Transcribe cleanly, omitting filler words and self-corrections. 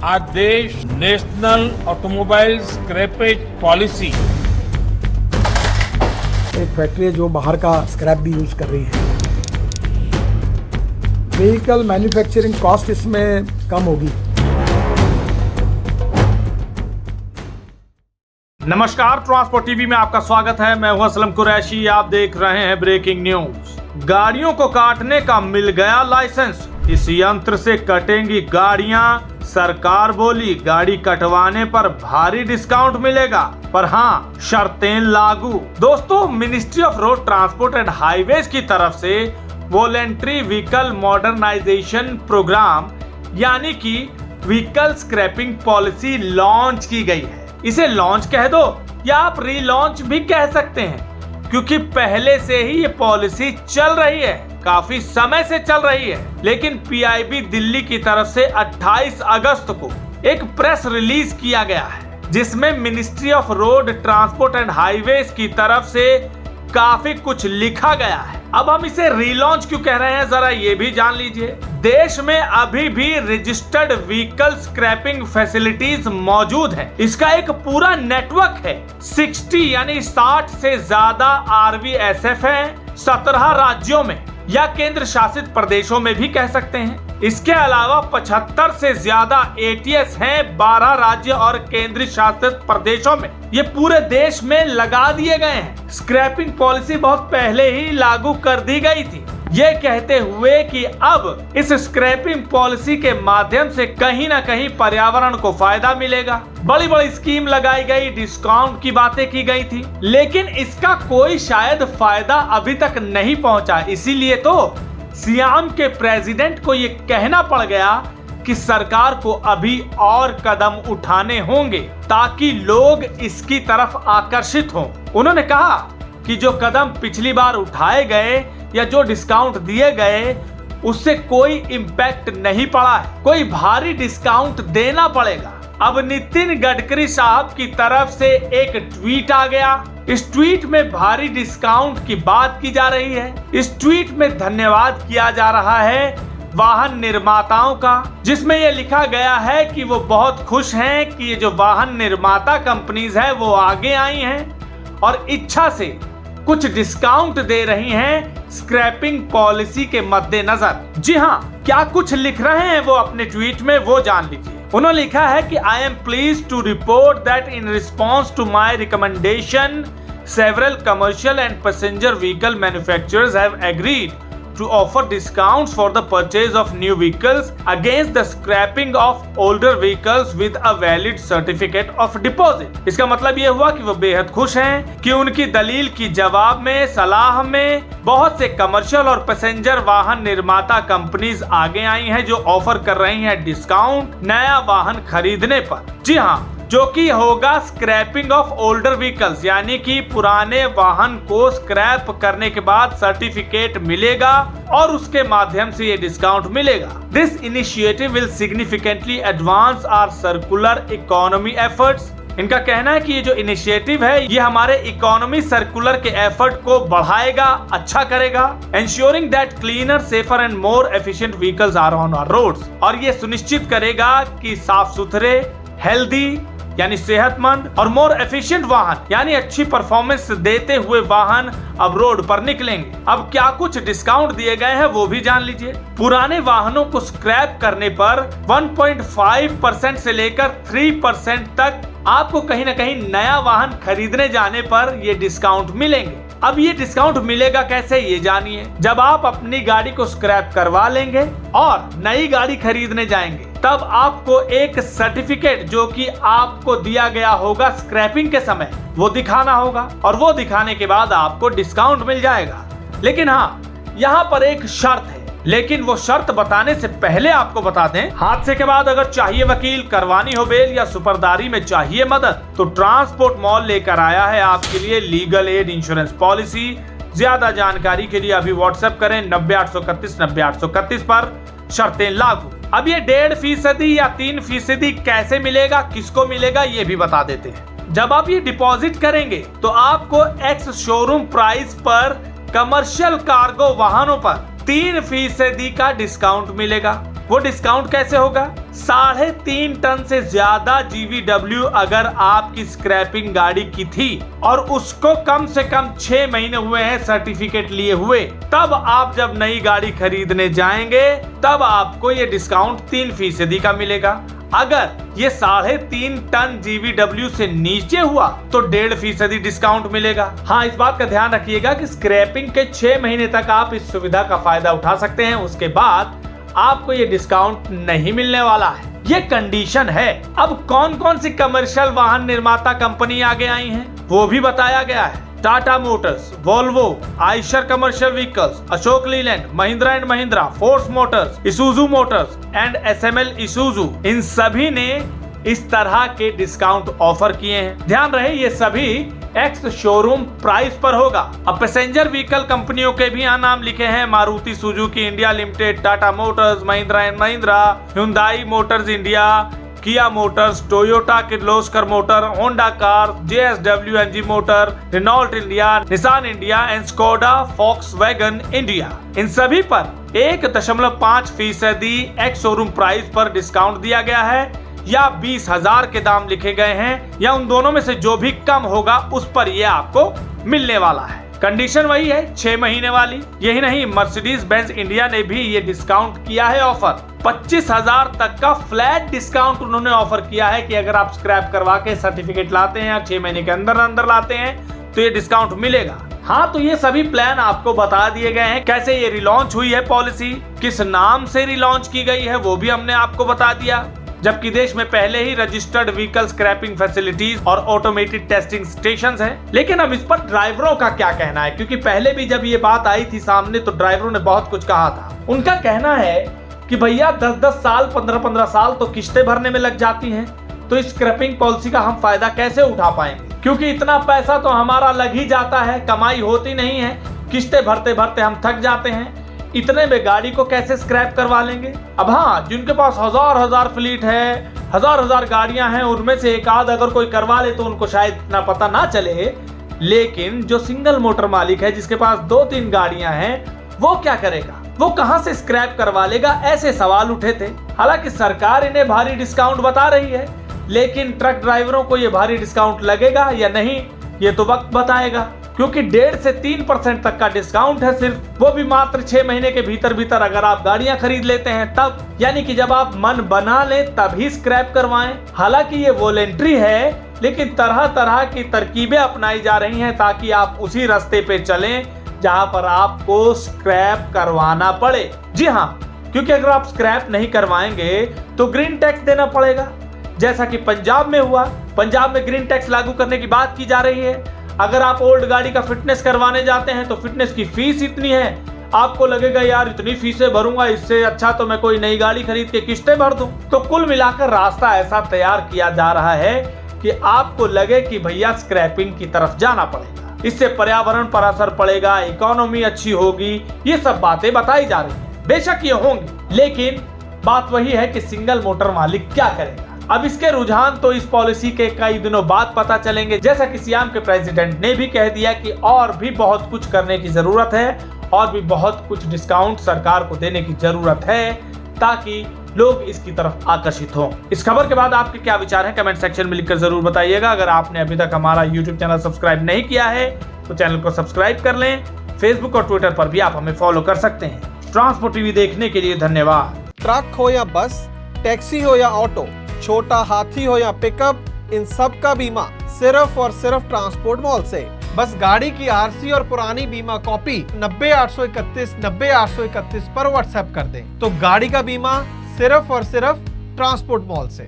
आज देश national automobile scrappage policy, एक फैक्ट्री है जो बाहर का स्क्रैप भी यूज कर रही है। व्हीकल मैन्युफैक्चरिंग कॉस्ट इसमें कम होगी। नमस्कार, ट्रांसपोर्ट टीवी में आपका स्वागत है। मैं हूं असलम कुरैशी। आप देख रहे हैं ब्रेकिंग न्यूज। गाड़ियों को काटने का मिल गया लाइसेंस, इस यंत्र से कटेंगी गाड़ियां। सरकार बोली गाड़ी कटवाने पर भारी डिस्काउंट मिलेगा, पर हाँ, शर्तें लागू। दोस्तों, ministry of road transport and highways की तरफ से वॉलेंट्री व्हीकल मॉडर्नाइजेशन प्रोग्राम यानी कि व्हीकल स्क्रैपिंग पॉलिसी लॉन्च की गई है। इसे लॉन्च कह दो या आप रीलॉन्च भी कह सकते हैं, क्योंकि पहले से ही ये पॉलिसी चल रही है, काफी समय से चल रही है। लेकिन पीआईबी दिल्ली की तरफ से 28 अगस्त को एक प्रेस रिलीज किया गया है, जिसमें ministry of road transport and highways की तरफ से काफी कुछ लिखा गया है। अब हम इसे रीलॉन्च क्यों कह रहे हैं, जरा ये भी जान लीजिए। देश में अभी भी रजिस्टर्ड व्हीकल स्क्रैपिंग फैसिलिटीज मौजूद है। इसका एक पूरा नेटवर्क है। 60 से ज्यादा RVSF है 17 राज्यों में या केंद्र शासित प्रदेशों में भी कह सकते हैं। इसके अलावा 75 से ज्यादा ATS हैं 12 राज्य और केंद्र शासित प्रदेशों में। ये पूरे देश में लगा दिए गए हैं। स्क्रैपिंग पॉलिसी बहुत पहले ही लागू कर दी गई थी, ये कहते हुए कि अब इस स्क्रैपिंग पॉलिसी के माध्यम से कहीं ना कहीं पर्यावरण को फायदा मिलेगा। बड़ी बड़ी स्कीम लगाई गई, डिस्काउंट की बातें की गई थी, लेकिन इसका कोई शायद फायदा अभी तक नहीं पहुंचा। इसीलिए तो सियाम के प्रेसिडेंट को ये कहना पड़ गया कि सरकार को अभी और कदम उठाने होंगे ताकि लोग इसकी तरफ आकर्षित हों। उन्होंने कहा कि जो कदम पिछली बार उठाए गए या जो डिस्काउंट दिए गए उससे कोई इम्पैक्ट नहीं पड़ा है, कोई भारी डिस्काउंट देना पड़ेगा। अब नितिन गडकरी साहब की तरफ से एक ट्वीट आ गया। इस ट्वीट में भारी डिस्काउंट की बात की जा रही है। इस ट्वीट में धन्यवाद किया जा रहा है वाहन निर्माताओं का, जिसमें यह लिखा गया है कि वो बहुत खुश हैं कि ये जो वाहन निर्माता कंपनीज है वो आगे आई हैं और इच्छा से कुछ डिस्काउंट दे रही हैं स्क्रैपिंग पॉलिसी के मद्देनजर। जी हाँ, क्या कुछ लिख रहे हैं वो अपने ट्वीट में, वो जान लीजिए। उन्होंने लिखा है कि I am pleased to report that in response to my recommendation several commercial and passenger vehicle manufacturers have agreed to offer discounts for the purchase of new vehicles against the scrapping of older vehicles with a valid certificate of deposit। इसका मतलब ये हुआ कि वो बेहद खुश हैं कि उनकी दलील की जवाब में, सलाह में बहुत से कमर्शियल और पैसेंजर वाहन निर्माता कंपनीज आगे आई हैं जो ऑफर कर रही हैं डिस्काउंट नया वाहन खरीदने पर। जी हाँ, जो कि होगा स्क्रैपिंग ऑफ ओल्डर व्हीकल्स, यानी कि पुराने वाहन को स्क्रैप करने के बाद सर्टिफिकेट मिलेगा और उसके माध्यम से ये डिस्काउंट मिलेगा। This initiative will significantly advance our circular economy efforts. इनका कहना है कि ये जो इनिशिएटिव है ये हमारे इकोनॉमी सर्कुलर के एफर्ट को बढ़ाएगा, अच्छा करेगा। Ensuring that cleaner, safer and more efficient vehicles are on our roads. और ये सुनिश्चित करेगा कि साफ सुथरे, हेल्दी यानी सेहतमंद और मोर एफिशिएंट वाहन यानी अच्छी परफॉर्मेंस देते हुए वाहन अब रोड पर निकलेंगे। अब क्या कुछ डिस्काउंट दिए गए हैं वो भी जान लीजिए। पुराने वाहनों को स्क्रैप करने पर 1.5% से लेकर 3% तक आपको कहीं ना कहीं नया वाहन खरीदने जाने पर ये डिस्काउंट मिलेंगे। अब ये डिस्काउंट मिलेगा कैसे, ये जानिए। जब आप अपनी गाड़ी को स्क्रैप करवा लेंगे और नई गाड़ी खरीदने जाएंगे, तब आपको एक सर्टिफिकेट जो कि आपको दिया गया होगा स्क्रैपिंग के समय, वो दिखाना होगा और वो दिखाने के बाद आपको डिस्काउंट मिल जाएगा। लेकिन हाँ, यहाँ पर एक शर्त है, लेकिन वो शर्त बताने से पहले आपको बता दें, हादसे के बाद अगर चाहिए वकील, करवानी हो बेल या सुपरदारी में चाहिए मदद, तो ट्रांसपोर्ट मॉल लेकर आया है आपके लिए लीगल एड इंश्योरेंस पॉलिसी। ज्यादा जानकारी के लिए अभी व्हाट्सएप करें 90-831-90-831 पर। शर्तें लागू। अब ये 1.5% या 3% कैसे मिलेगा, किसको मिलेगा, ये भी बता देते हैं। जब आप ये डिपॉजिट करेंगे तो आपको एक्स शोरूम प्राइस पर कमर्शियल कार्गो वाहनों पर 3% का डिस्काउंट मिलेगा। वो डिस्काउंट कैसे होगा? 3.5 टन से ज्यादा GVW अगर आपकी स्क्रैपिंग गाड़ी की थी और उसको कम से कम 6 महीने हुए हैं सर्टिफिकेट लिए हुए, तब आप जब नई गाड़ी खरीदने जाएंगे तब आपको ये डिस्काउंट 3% का मिलेगा। अगर ये 3.5 टन GVW से नीचे हुआ तो 1.5% डिस्काउंट मिलेगा। हाँ, इस बात का ध्यान रखिएगा कि स्क्रैपिंग के 6 महीने तक आप इस सुविधा का फायदा उठा सकते हैं, उसके बाद आपको ये डिस्काउंट नहीं मिलने वाला है। ये कंडीशन है। अब कौन कौन सी कमर्शियल वाहन निर्माता कंपनी आगे आई हैं वो भी बताया गया है। Tata Motors, Volvo, Eicher commercial vehicles, Ashok Leyland, Mahindra and Mahindra, Force Motors, Isuzu Motors and SML Isuzu, इन सभी ने इस तरह के डिस्काउंट ऑफर किए हैं। ध्यान रहे ये सभी एक्स शोरूम प्राइस पर होगा। अब पैसेंजर व्हीकल कंपनियों के भी यहाँ नाम लिखे हैं। Maruti Suzuki India limited, Tata Motors, Mahindra and Mahindra, Hyundai Motors India, Kia Motors, Toyota Kirloskar Motor, Honda car, JSW MG Motor, Renault India, Nissan India and Skoda Volkswagen India, इन सभी पर 1.5% एक्स शोरूम प्राइस पर डिस्काउंट दिया गया है या 20,000 के दाम लिखे गए हैं या उन दोनों में से जो भी कम होगा उस पर ये आपको मिलने वाला है। कंडीशन वही है 6 महीने वाली। यही नहीं, मर्सिडीज बेंज इंडिया ने भी ये डिस्काउंट किया है ऑफर। 25,000 तक का फ्लैट डिस्काउंट उन्होंने ऑफर किया है कि अगर आप स्क्रैप करवा के सर्टिफिकेट लाते हैं या 6 महीने के अंदर लाते हैं तो ये डिस्काउंट मिलेगा। हाँ, तो ये सभी प्लान आपको बता दिए गए हैं। कैसे ये रिलॉन्च हुई है पॉलिसी, किस नाम से रिलॉन्च की गई है वो भी हमने आपको बता दिया। जबकि देश में पहले ही रजिस्टर्ड व्हीकल स्क्रैपिंग फैसिलिटीज और ऑटोमेटेड टेस्टिंग स्टेशंस हैं। लेकिन अब इस पर ड्राइवरों का क्या कहना है, क्योंकि पहले भी जब ये बात आई थी सामने तो ड्राइवरों ने बहुत कुछ कहा था। उनका कहना है कि भैया 10-10 साल 15-15 साल तो किस्तें भरने में लग जाती हैं, तो इस स्क्रैपिंग पॉलिसी का हम फायदा कैसे उठा पाएंगे, क्योंकि इतना पैसा तो हमारा लग ही जाता है, कमाई होती नहीं है, किस्तें भरते भरते हम थक जाते हैं, इतने में गाड़ी को कैसे स्क्रैप करवा लेंगे। अब हाँ, जिनके पास हजार फ्लीट है, हजार गाड़ियां हैं, उनमें से एक आध अगर कोई करवा ले तो उनको शायद इतना पता ना चले, लेकिन जो सिंगल मोटर मालिक है जिसके पास 2-3 गाड़ियां हैं वो क्या करेगा, वो कहां से स्क्रैप करवा लेगा, ऐसे सवाल उठे थे। हालांकि सरकार इन्हें भारी डिस्काउंट बता रही है, लेकिन ट्रक ड्राइवरों को ये भारी डिस्काउंट लगेगा या नहीं ये तो वक्त बताएगा, क्योंकि 1.5 से 3% तक का डिस्काउंट है सिर्फ, वो भी मात्र 6 महीने के भीतर अगर आप गाड़ियां खरीद लेते हैं तब, यानी कि जब आप मन बना लें तभी स्क्रैप करवाएं। हालांकि ये वॉलेंट्री है, लेकिन तरह तरह की तरकीबें अपनाई जा रही हैं ताकि आप उसी रास्ते पे चलें जहां पर आपको स्क्रैप करवाना पड़े। जी हाँ, क्योंकि अगर आप स्क्रैप नहीं करवाएंगे तो ग्रीन टैक्स देना पड़ेगा, जैसा कि पंजाब में हुआ। पंजाब में ग्रीन टैक्स लागू करने की बात की जा रही है। अगर आप ओल्ड गाड़ी का फिटनेस करवाने जाते हैं तो फिटनेस की फीस इतनी है, आपको लगेगा यार इतनी फीसें भरूंगा, इससे अच्छा तो मैं कोई नई गाड़ी खरीद के किस्तें भर दूं। तो कुल मिलाकर रास्ता ऐसा तैयार किया जा रहा है कि आपको लगे कि भैया स्क्रैपिंग की तरफ जाना पड़ेगा, इससे पर्यावरण पर असर पड़ेगा, इकोनॉमी अच्छी होगी, ये सब बातें बताई जा रही है। बेशक ये होंगी, लेकिन बात वही है कि सिंगल मोटर मालिक क्या करेगा। अब इसके रुझान तो इस पॉलिसी के कई दिनों बाद पता चलेंगे, जैसा कि सियाम के प्रेसिडेंट ने भी कह दिया कि और भी बहुत कुछ करने की जरूरत है और भी बहुत कुछ डिस्काउंट सरकार को देने की जरूरत है ताकि लोग इसकी तरफ आकर्षित हों। इस खबर के बाद आपके क्या विचार हैं कमेंट सेक्शन में लिखकर जरूर बताइएगा। अगर आपने अभी तक हमारा यूट्यूब चैनल सब्सक्राइब नहीं किया है तो चैनल को सब्सक्राइब कर लें। फेसबुक और ट्विटर पर भी आप हमें फॉलो कर सकते हैं। ट्रांसपोर्ट टीवी देखने के लिए धन्यवाद। ट्रक हो या बस, टैक्सी हो या ऑटो, छोटा हाथी हो या पिकअप, इन सब का बीमा सिर्फ और सिर्फ ट्रांसपोर्ट मॉल से। बस गाड़ी की आरसी और पुरानी बीमा कॉपी 90-831 पर व्हाट्सएप कर दें तो गाड़ी का बीमा सिर्फ और सिर्फ ट्रांसपोर्ट मॉल से।